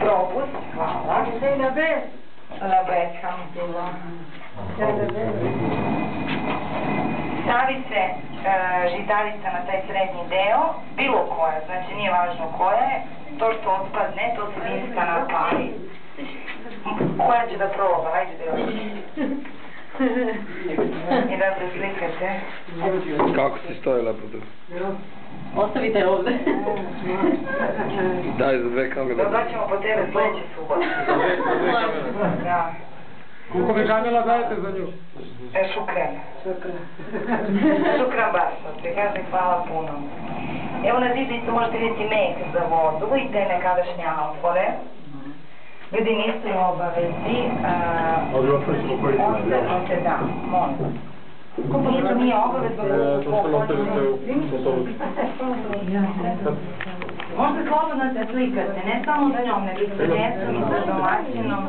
Propust, hvala. Na B. Na B, samo bilo. Stavi se žitarica na taj srednji deo, bilo koja, znači nije važno koja je, to što otpadne, to se vinska napali. Koja će da proba, ajde da još. I da se slikate. Kako si stojila po tu? Ostavite ovde. Daj za dve kamere. Dobaćemo po tebe sledeće subote. Za dve kamere. Da. Koliko mi kamera dajete za nju? Šukran. Šukran Basmati, kažem hvala puno. Evo na zidu isto možete vidjeti make za vodu i te nekadašnje alfore. Ljudi nisu obavezi. Ostavite, da, molim. Nije, nije obavezno. Možete slobodno se slikate, ne samo sa njom, nego sa djecom, sa domaćinom.